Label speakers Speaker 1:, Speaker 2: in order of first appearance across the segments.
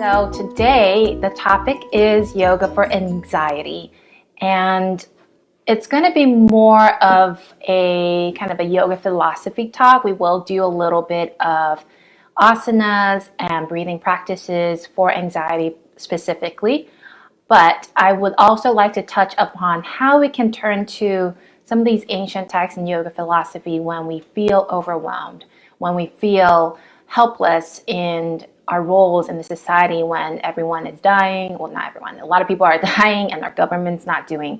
Speaker 1: So today the topic is yoga for anxiety, and it's going to be more of a kind of a yoga philosophy talk. We will do a little bit of asanas and breathing practices for anxiety specifically, but I would also like to touch upon how we can turn to some of these ancient texts in yoga philosophy when we feel overwhelmed, when we feel helpless in our roles in the society, when everyone is dying. Well, not everyone, a lot of people are dying and our government's not doing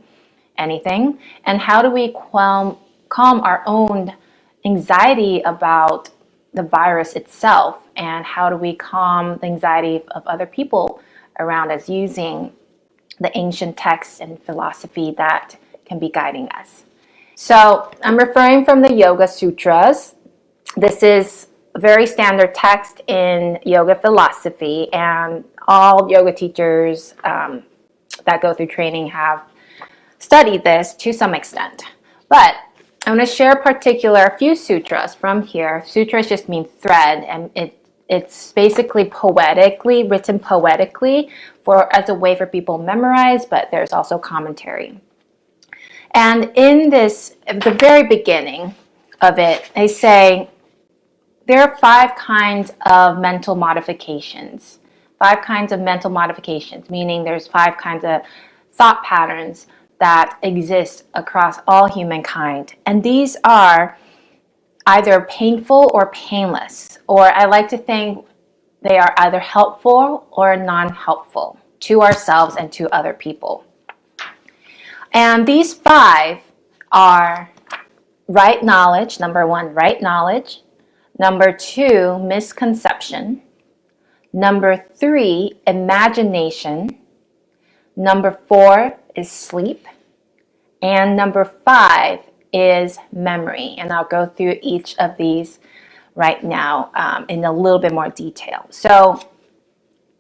Speaker 1: anything. And how do we calm our own anxiety about the virus itself, and how do we calm the anxiety of other people around us using the ancient texts and philosophy that can be guiding us. So I'm referring from the Yoga Sutras. This is a very standard text in yoga philosophy, and all yoga teachers that go through training have studied this to some extent. But I'm going to share a few sutras from here. Sutras just mean thread, and it's basically written poetically as a way for people to memorize, but there's also commentary. And in this, at the very beginning of it, they say there are 5 kinds of mental modifications. 5 kinds of mental modifications, meaning there's 5 kinds of thought patterns that exist across all humankind. And these are either painful or painless, or I like to think they are either helpful or non-helpful to ourselves and to other people. And these 5 are right knowledge, number 1, right knowledge. Number 2, misconception. Number 3, imagination. Number 4 is sleep. And number 5 is memory. And I'll go through each of these right now in a little bit more detail. So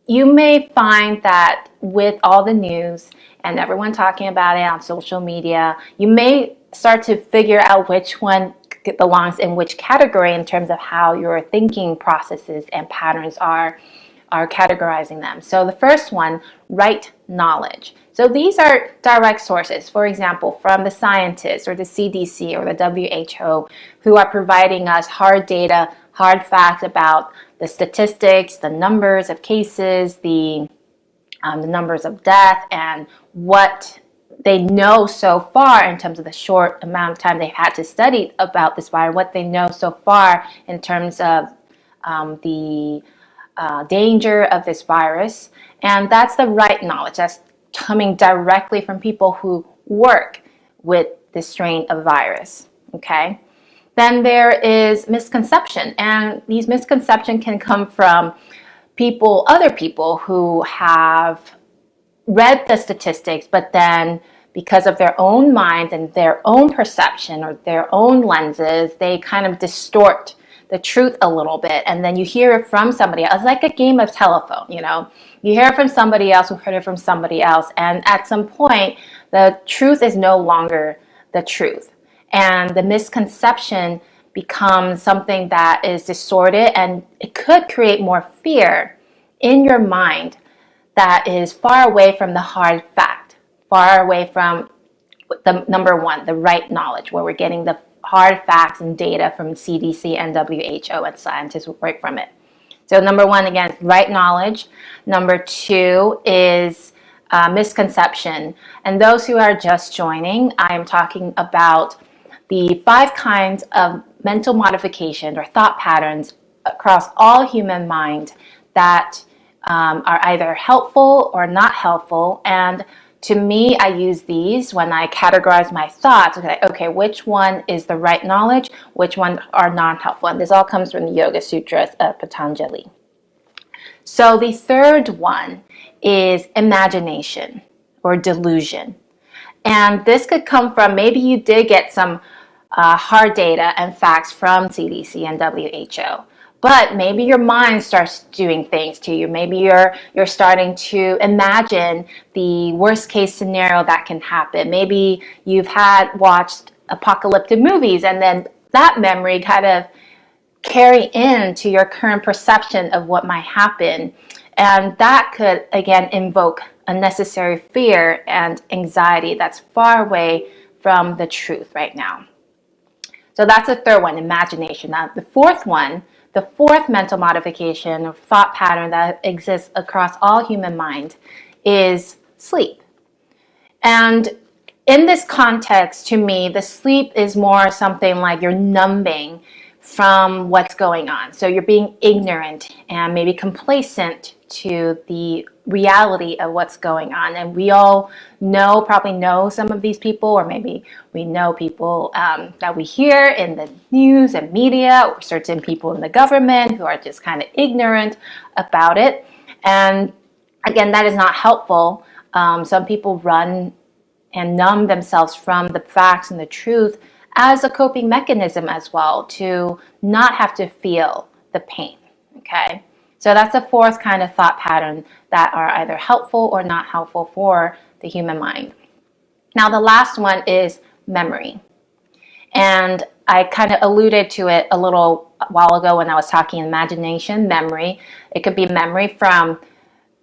Speaker 1: you may find that with all the news and everyone talking about it on social media, you may start to figure out which one belongs in which category in terms of how your thinking processes and patterns are categorizing them. So the first one, right knowledge. So these are direct sources, for example, from the scientists or the CDC or the WHO, who are providing us hard data, hard facts about the statistics, the numbers of cases, the numbers of death, and what they know so far in terms of the short amount of time they've had to study about this virus, what they know so far in terms of the danger of this virus. And that's the right knowledge. That's coming directly from people who work with this strain of virus. Okay. Then there is misconception, and these misconceptions can come from other people who have read the statistics, but then because of their own minds and their own perception or their own lenses, they kind of distort the truth a little bit. And then you hear it from somebody else. It's like a game of telephone, you know. You hear it from somebody else who heard it from somebody else. And at some point, the truth is no longer the truth. And the misconception becomes something that is distorted, and it could create more fear in your mind that is far away from the hard fact, far away from the number 1, the right knowledge, where we're getting the hard facts and data from CDC and WHO and scientists who work from it. So number 1, again, is right knowledge. Number 2 is misconception. And those who are just joining, I am talking about the 5 kinds of mental modification or thought patterns across all human mind that are either helpful or not helpful. And to me, I use these when I categorize my thoughts. Okay, which one is the right knowledge? Which ones are non-helpful? And this all comes from the Yoga Sutras of Patanjali. So the third one is imagination or delusion. And this could come from, maybe you did get some hard data and facts from CDC and WHO. But maybe your mind starts doing things to you. Maybe you're starting to imagine the worst case scenario that can happen. Maybe you've watched apocalyptic movies, and then that memory kind of carry into your current perception of what might happen. And that could, again, invoke unnecessary fear and anxiety that's far away from the truth right now. So that's the third one, imagination. Now, the fourth mental modification or thought pattern that exists across all human mind is sleep. And in this context, to me, the sleep is more something like you're numbing from what's going on. So you're being ignorant and maybe complacent to the reality of what's going on. And we all probably know some of these people, or maybe we know people that we hear in the news and media, or certain people in the government who are just kind of ignorant about it. And again, that is not helpful. Some people run and numb themselves from the facts and the truth as a coping mechanism as well, to not have to feel the pain. Okay, so that's the fourth kind of thought pattern that are either helpful or not helpful for the human mind. Now, the last one is memory. And I kind of alluded to it a little while ago when I was talking imagination, memory. It could be memory from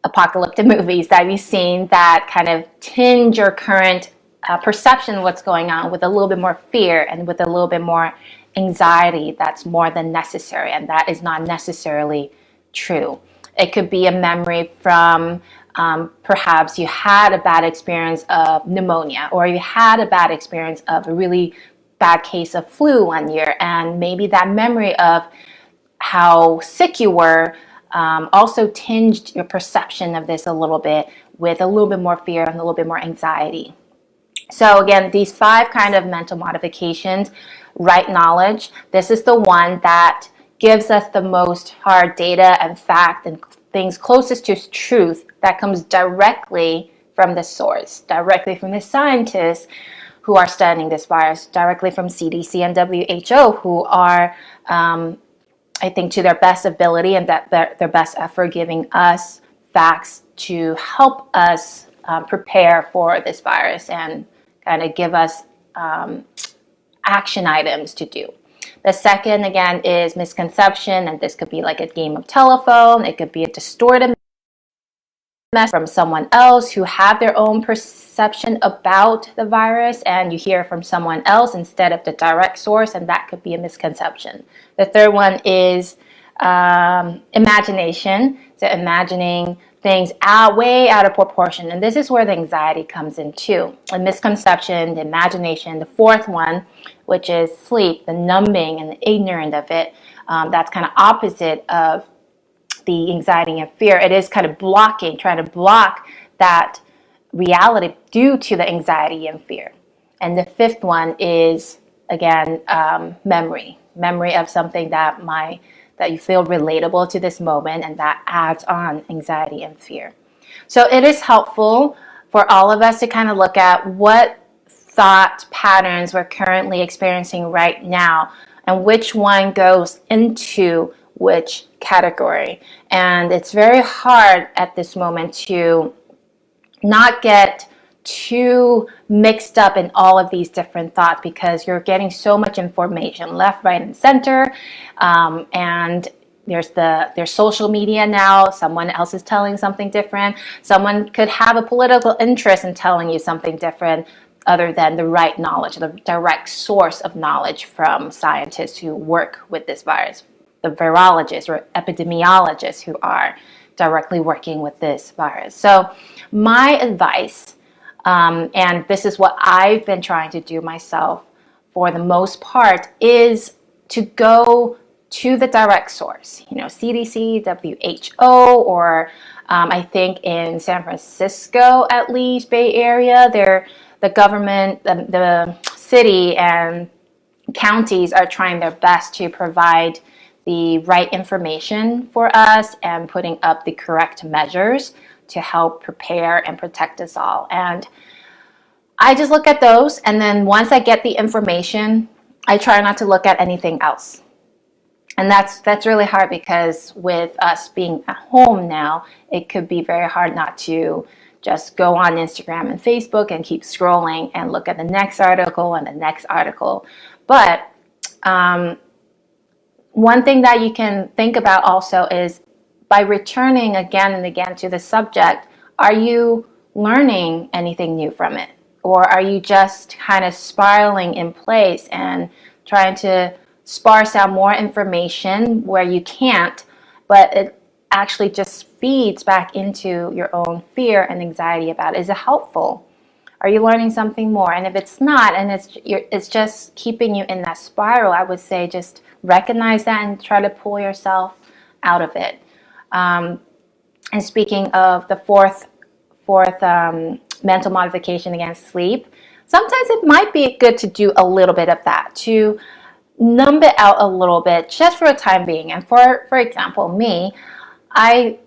Speaker 1: apocalyptic movies that you've seen that kind of tinge your current perception of what's going on with a little bit more fear and with a little bit more anxiety that's more than necessary, and that is not necessarily true. It could be a memory from perhaps you had a bad experience of pneumonia, or you had a bad experience of a really bad case of flu one year, and maybe that memory of how sick you were also tinged your perception of this a little bit with a little bit more fear and a little bit more anxiety. So again, these 5 kind of mental modifications, right knowledge, this is the one that gives us the most hard data and fact and things closest to truth that comes directly from the source, directly from the scientists who are studying this virus, directly from CDC and WHO, who are I think to their best ability and that their best effort giving us facts to help us prepare for this virus and kind of give us action items to do. The second, again, is misconception, and this could be like a game of telephone. It could be a distorted message from someone else who have their own perception about the virus, and you hear from someone else instead of the direct source, and that could be a misconception. The third one is imagination, so imagining things way out of proportion, and this is where the anxiety comes in too. A misconception, the imagination. The fourth one, which is sleep, the numbing and the ignorant of it, that's kind of opposite of the anxiety and fear. It is kind of trying to block that reality due to the anxiety and fear. And the fifth one is, again, memory of something that you feel relatable to this moment, and that adds on anxiety and fear. So it is helpful for all of us to kind of look at what thought patterns we're currently experiencing right now and which one goes into which category. And it's very hard at this moment to not get too mixed up in all of these different thoughts, because you're getting so much information left, right, and center. And there's social media now. Someone else is telling something different. Someone could have a political interest in telling you something different other than the right knowledge, the direct source of knowledge from scientists who work with this virus, the virologists or epidemiologists who are directly working with this virus. So my advice, and this is what I've been trying to do myself for the most part, is to go to the direct source, CDC, WHO, or I think in San Francisco, at least Bay Area, the government, the city and counties are trying their best to provide the right information for us and putting up the correct measures to help prepare and protect us all. And I just look at those, and then once I get the information, I try not to look at anything else. And that's really hard, because with us being at home now, it could be very hard not to just go on Instagram and Facebook and keep scrolling and look at the next article and the next article. But one thing that you can think about also is, by returning again and again to the subject, are you learning anything new from it? Or are you just kind of spiraling in place and trying to sparse out more information where you can't, but it actually just feeds back into your own fear and anxiety about it? Is it helpful? Are you learning something more? And if it's not, and it's just keeping you in that spiral, I would say just recognize that and try to pull yourself out of it. And speaking of the fourth mental modification against sleep, sometimes it might be good to do a little bit of that, to numb it out a little bit just for a time being. And for example, me, I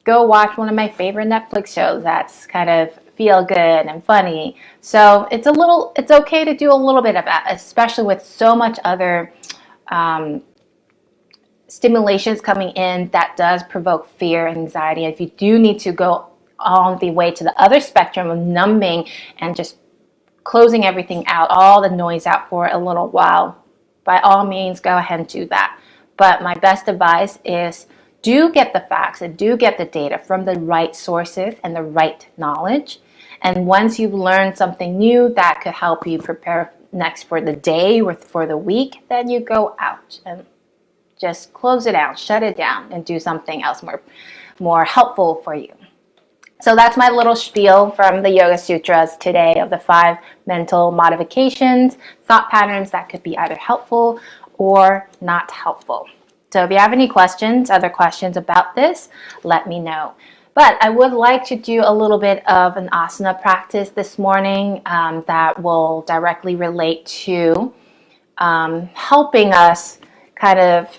Speaker 1: go watch one of my favorite Netflix shows that's kind of feel good and funny. So it's okay to do a little bit of that, especially with so much other stimulations coming in that does provoke fear and anxiety. If you do need to go on the way to the other spectrum of numbing and just closing everything out, all the noise out for a little while, by all means, go ahead and do that. But my best advice is do get the facts and do get the data from the right sources and the right knowledge. And once you've learned something new that could help you prepare next for the day or for the week, then you go out and just close it out, shut it down, and do something else more helpful for you. So that's my little spiel from the Yoga Sutras today of the 5 mental modifications, thought patterns that could be either helpful or not helpful. So if you have any other questions about this, let me know. But I would like to do a little bit of an asana practice this morning that will directly relate to helping us kind of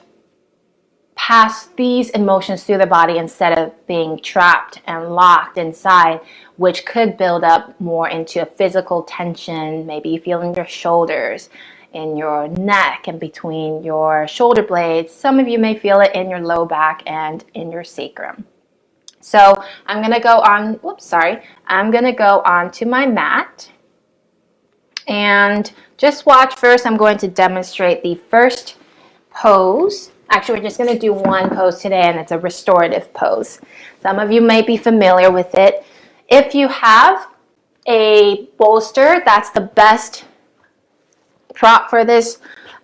Speaker 1: pass these emotions through the body instead of being trapped and locked inside, which could build up more into a physical tension, maybe feeling your shoulders, in your neck and between your shoulder blades. Some of you may feel it in your low back and in your sacrum. So I'm going to go on, I'm going to go on to my mat and just watch first. I'm going to demonstrate the first pose. Actually, we're just going to do one pose today, and it's a restorative pose. Some of you may be familiar with it. If you have a bolster, that's the best prop for this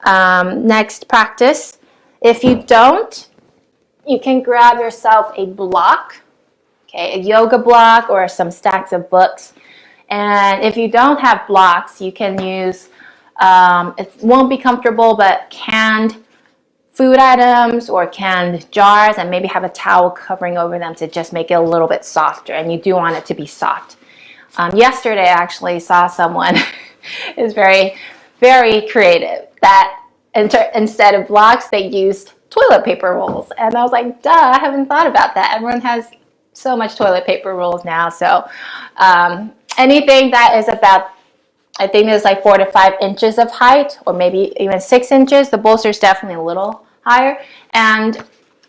Speaker 1: next practice. If you don't, you can grab yourself a block, okay, a yoga block or some stacks of books. And if you don't have blocks, you can use, it won't be comfortable, but canned food items or canned jars, and maybe have a towel covering over them to just make it a little bit softer. And you do want it to be soft. Yesterday, I actually saw someone is very, very creative that instead of blocks, they used toilet paper rolls. And I was like, duh, I haven't thought about that. Everyone has so much toilet paper rolls now. So anything that is about, I think there's like 4 to 5 inches of height, or maybe even 6 inches. The bolster is definitely a little higher. And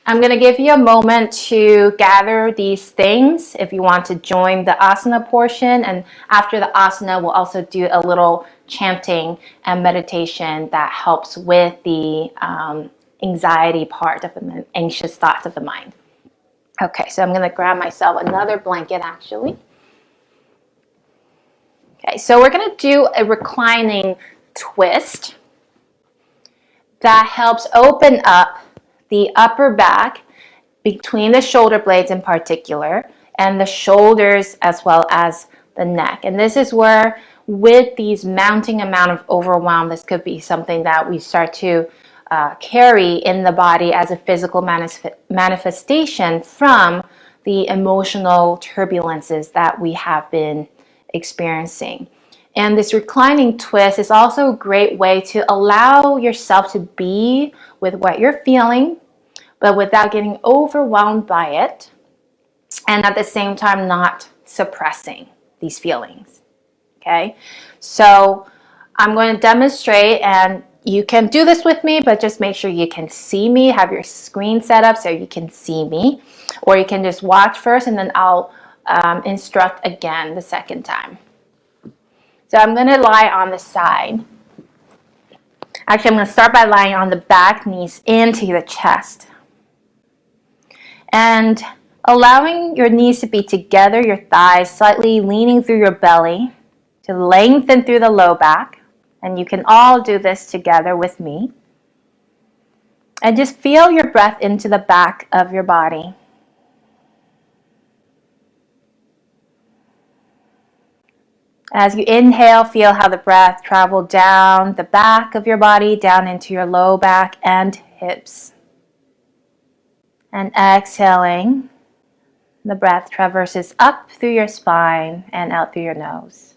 Speaker 1: I'm going to give you a moment to gather these things if you want to join the asana portion. And after the asana, we'll also do a little chanting and meditation that helps with the anxiety part of the anxious thoughts of the mind. Okay, so I'm going to grab myself another blanket actually. Okay, so we're going to do a reclining twist that helps open up the upper back between the shoulder blades in particular, and the shoulders as well as the neck. And this is where, with these mounting amount of overwhelm, this could be something that we start to carry in the body as a physical manifestation from the emotional turbulences that we have been experiencing. And this reclining twist is also a great way to allow yourself to be with what you're feeling, but without getting overwhelmed by it, and at the same time not suppressing these feelings. Okay, so I'm going to demonstrate, and you can do this with me, but just make sure you can see me. Have your screen set up so you can see me, or you can just watch first and then I'll instruct again the second time. So I'm going to lie on the side. Actually, I'm going to start by lying on the back, knees into the chest. And allowing your knees to be together, your thighs slightly leaning through your belly to lengthen through the low back. And you can all do this together with me. And just feel your breath into the back of your body. As you inhale, feel how the breath travels down the back of your body, down into your low back and hips. And exhaling, the breath traverses up through your spine and out through your nose.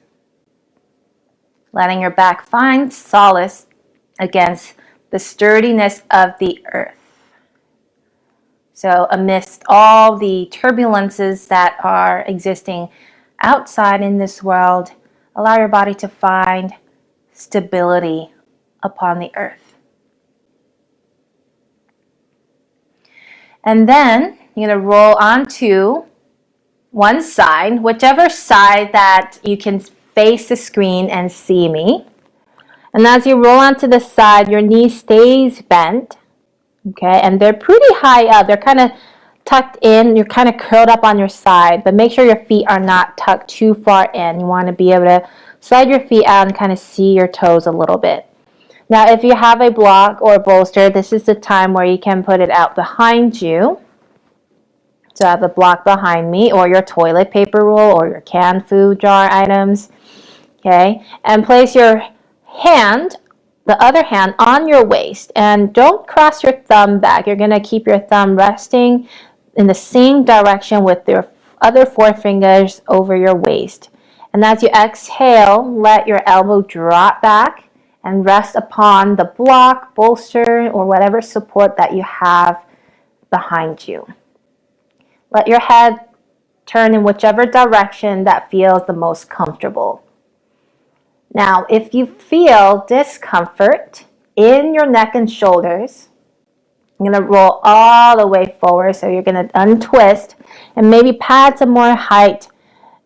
Speaker 1: Letting your back find solace against the sturdiness of the earth. So amidst all the turbulences that are existing outside in this world, allow your body to find stability upon the earth. And then you're going to roll onto one side, whichever side that you can face the screen and see me. And as you roll onto the side, your knee stays bent. Okay, and they're pretty high up. They're kind of tucked in. You're kind of curled up on your side, but make sure your feet are not tucked too far in. You want to be able to slide your feet out and kind of see your toes a little bit. Now, if you have a block or a bolster, this is the time where you can put it out behind you. So I have a block behind me, or your toilet paper roll, or your canned food jar items. Okay, and place your hand, the other hand, on your waist, and don't cross your thumb back. You're going to keep your thumb resting in the same direction with your other four fingers over your waist. And as you exhale, let your elbow drop back and rest upon the block, bolster, or whatever support that you have behind you. Let your head turn in whichever direction that feels the most comfortable. Now, if you feel discomfort in your neck and shoulders, I'm going to roll all the way forward. So you're going to untwist and maybe pad some more height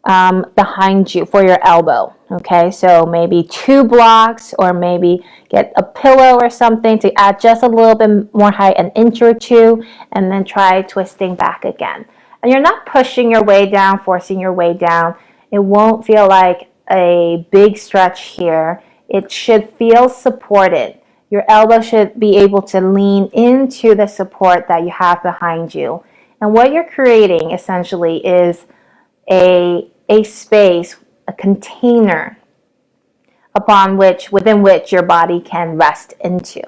Speaker 1: behind you for your elbow. Okay, so maybe 2 blocks, or maybe get a pillow or something to add just a little bit more height, an inch or 2, and then try twisting back again. And you're not pushing your way down, forcing your way down. It won't feel like a big stretch here. It should feel supported. Your elbow should be able to lean into the support that you have behind you. And what you're creating essentially is a space, a container within which your body can rest into.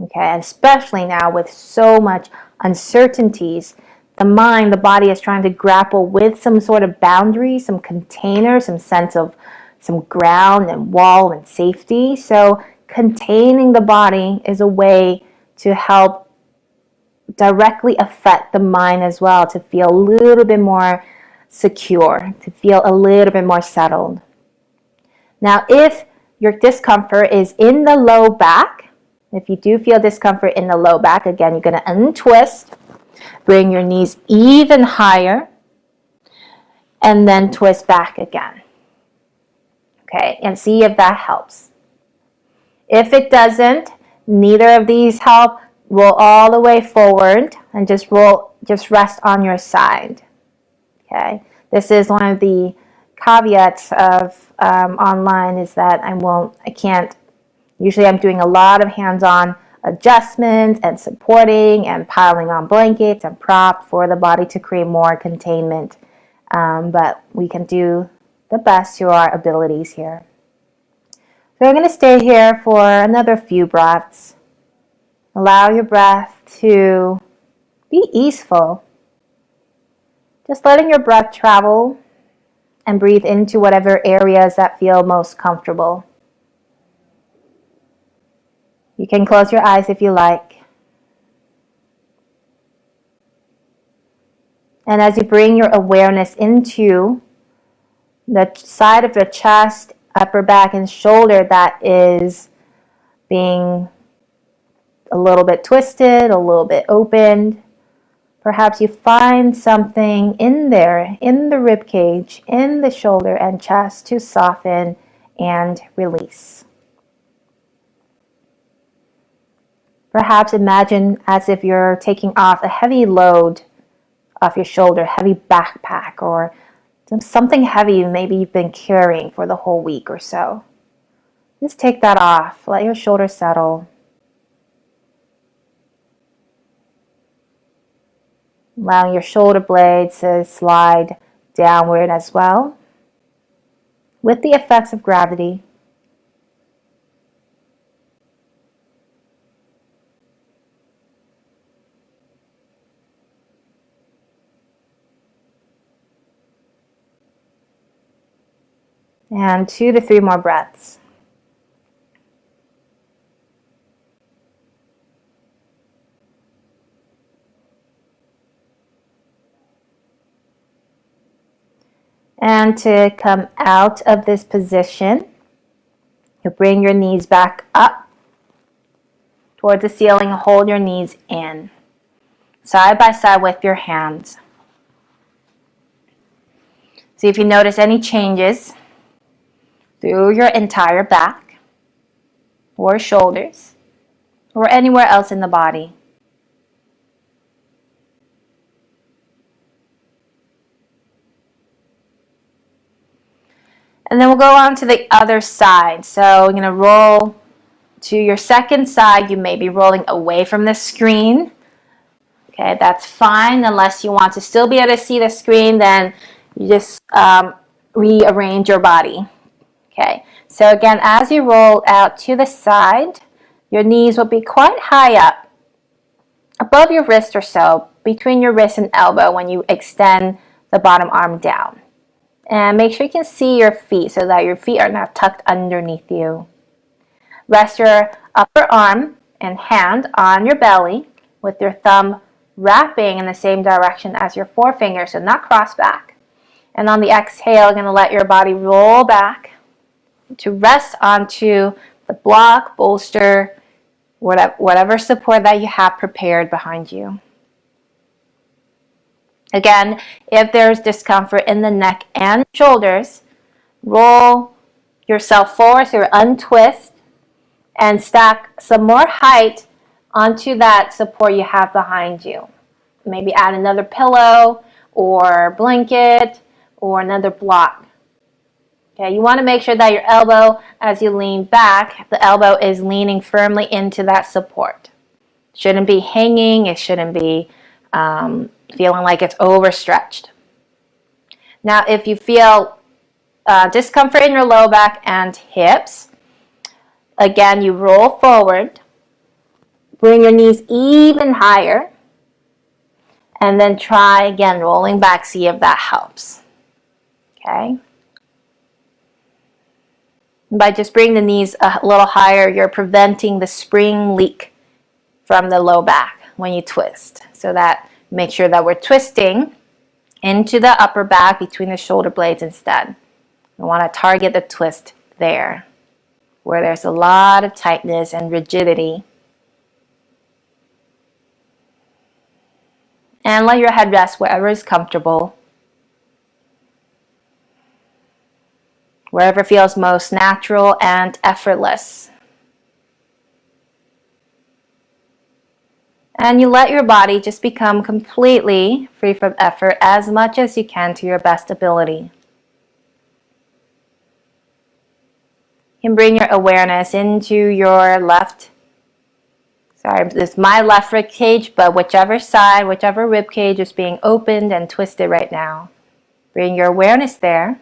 Speaker 1: Okay, and especially now with so much uncertainties, the body is trying to grapple with some sort of boundary, some container, some sense of some ground and wall and safety. So containing the body is a way to help directly affect the mind as well, to feel a little bit more secure, to feel a little bit more settled. Now, if your discomfort is in the low back, if you do feel discomfort in the low back, again, you're going to untwist, bring your knees even higher, and then twist back again. Okay, and see if that helps. If it doesn't, neither of these help, roll all the way forward and just rest on your side. Okay, this is one of the caveats of online, is that I can't, usually I'm doing a lot of hands-on adjustments and supporting and piling on blankets and props for the body to create more containment. But we can do the best to our abilities here. So we're going to stay here for another few breaths. Allow your breath to be easeful. Just letting your breath travel and breathe into whatever areas that feel most comfortable. You can close your eyes if you like. And as you bring your awareness into the side of the chest, upper back, and shoulder that is being a little bit twisted, a little bit opened, perhaps you find something in there, in the rib cage, in the shoulder and chest, to soften and release. Perhaps imagine as if you're taking off a heavy load off your shoulder, heavy backpack, or something heavy maybe you've been carrying for the whole week or so. Just take that off. Let your shoulders settle. Allowing your shoulder blades to slide downward as well with the effects of gravity. And 2 to 3 more breaths. And to come out of this position, you bring your knees back up towards the ceiling. Hold your knees in, side by side with your hands. See if you notice any changes through your entire back or shoulders or anywhere else in the body. And then we'll go on to the other side. So we're going to roll to your second side. You may be rolling away from the screen. Okay, that's fine. Unless you want to still be able to see the screen, then you just rearrange your body. Okay, so again, as you roll out to the side, your knees will be quite high up, above your wrist or so, between your wrist and elbow when you extend the bottom arm down. And make sure you can see your feet so that your feet are not tucked underneath you. Rest your upper arm and hand on your belly with your thumb wrapping in the same direction as your forefinger, so not cross back. And on the exhale, you're going to let your body roll back to rest onto the block, bolster, whatever support that you have prepared behind you. Again, if there's discomfort in the neck and shoulders, roll yourself forward, so untwist, and stack some more height onto that support you have behind you. Maybe add another pillow or blanket or another block. Okay, you want to make sure that your elbow, as you lean back, the elbow is leaning firmly into that support. It shouldn't be hanging. It shouldn't be feeling like it's overstretched. Now, if you feel discomfort in your low back and hips, again, you roll forward, bring your knees even higher, and then try again rolling back, see if that helps. Okay? By just bringing the knees a little higher, you're preventing the spring leak from the low back when you twist. So that make sure that we're twisting into the upper back between the shoulder blades instead. We want to target the twist there, where there's a lot of tightness and rigidity. And let your head rest wherever is comfortable, wherever feels most natural and effortless. And you let your body just become completely free from effort as much as you can to your best ability. You can bring your awareness into your this is my left rib cage, but whichever side, whichever rib cage is being opened and twisted right now. Bring your awareness there.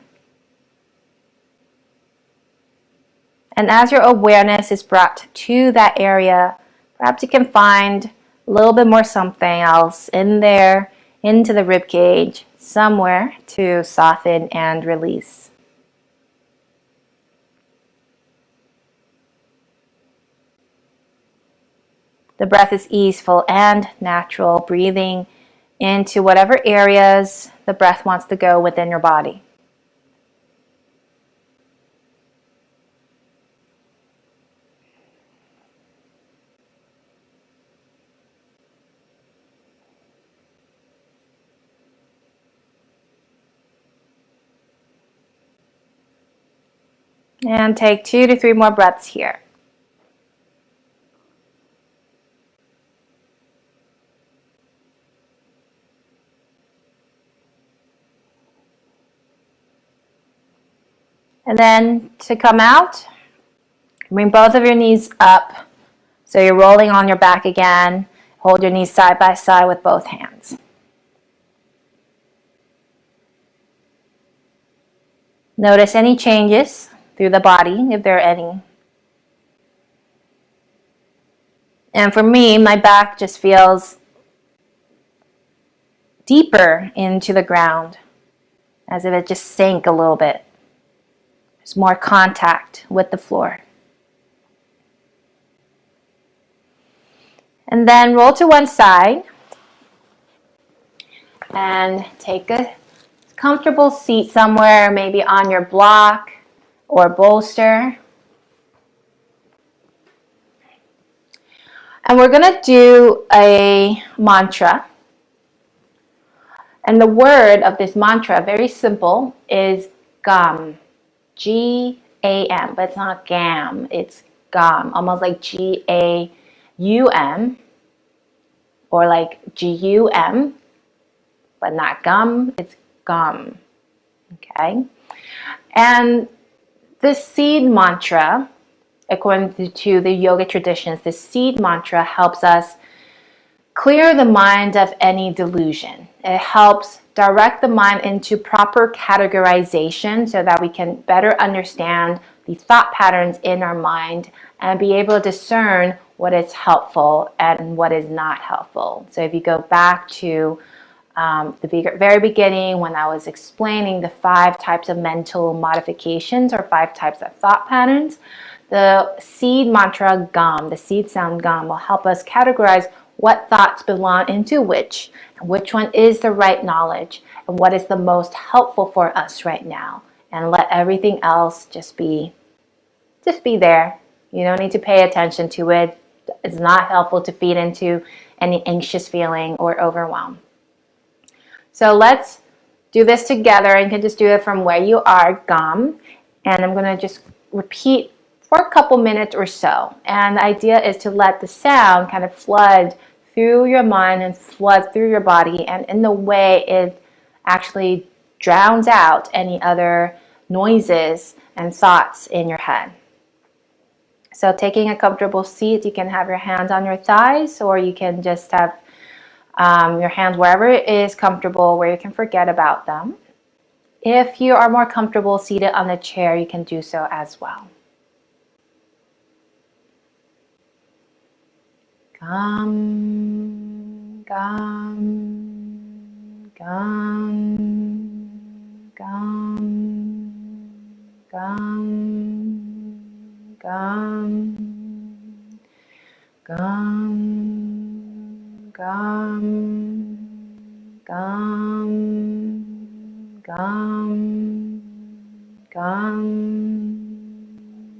Speaker 1: And as your awareness is brought to that area, perhaps you can find a little bit more something else in there, into the rib cage, somewhere to soften and release. The breath is easeful and natural, breathing into whatever areas the breath wants to go within your body. And take 2 to 3 more breaths here. And then to come out, bring both of your knees up. So you're rolling on your back again. Hold your knees side by side with both hands. Notice any changes through the body, if there are any. And for me, my back just feels deeper into the ground, as if it just sank a little bit. There's more contact with the floor. And then roll to one side and take a comfortable seat somewhere, maybe on your block or bolster. And we're going to do a mantra. And the word of this mantra, very simple, is GAM. G-A-M, but it's not GAM, it's GAM, almost like G-A-U-M, or like G-U-M, but not gum, it's GAM, okay? And this seed mantra, according to the yoga traditions, this seed mantra helps us clear the mind of any delusion. It helps direct the mind into proper categorization so that we can better understand the thought patterns in our mind and be able to discern what is helpful and what is not helpful. So if you go back to the very beginning when I was explaining the 5 types of mental modifications or 5 types of thought patterns, the seed mantra GAM, the seed sound GAM, will help us categorize what thoughts belong into which, and which one is the right knowledge, and what is the most helpful for us right now. And let everything else just be there. You don't need to pay attention to it. It's not helpful to feed into any anxious feeling or overwhelm. So let's do this together. You can just do it from where you are, GAM. And I'm going to just repeat for a couple minutes or so. And the idea is to let the sound kind of flood through your mind and flood through your body, and in the way it actually drowns out any other noises and thoughts in your head. So taking a comfortable seat, you can have your hands on your thighs, or you can just have your hands wherever it is comfortable, where you can forget about them. If you are more comfortable seated on the chair, you can do so as well. Gam, gam, gam, gam, gam, gam, gam, gam, gam, gam,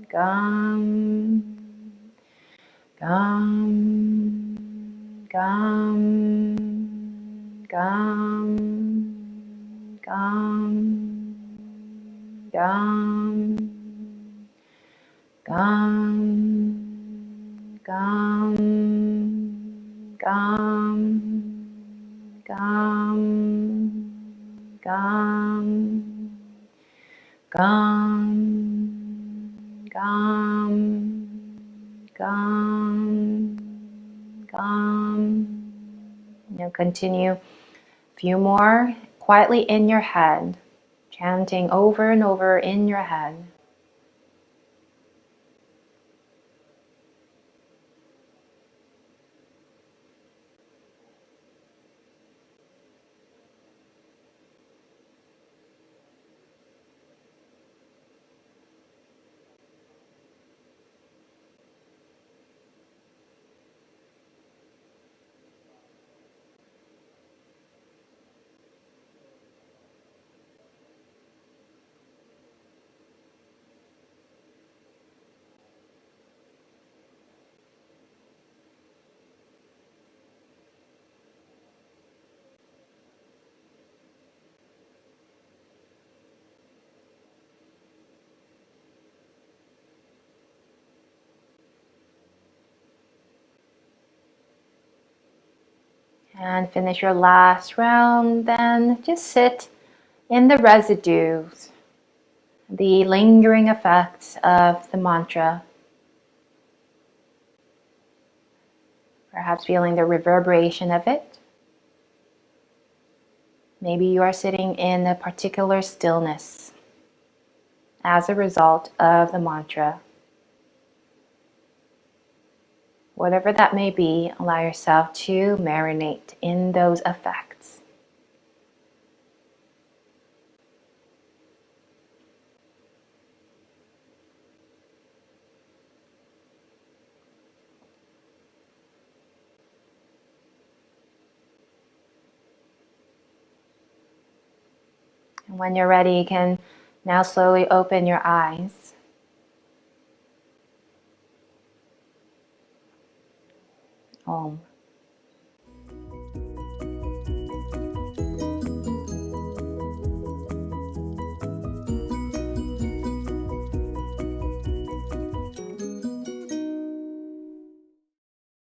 Speaker 1: gam, gam. Gam, gam, gam, gam, gam, gam, gam, gam, gam, gam, gam, gam. Gam, gam. Now continue a few more quietly in your head, chanting over and over in your head. And finish your last round, then just sit in the residues. the lingering effects of the mantra, perhaps feeling the reverberation of it. Maybe you are sitting in a particular stillness as a result of the mantra. Whatever that may be, allow yourself to marinate in those effects. And when you're ready, you can now slowly open your eyes. Om.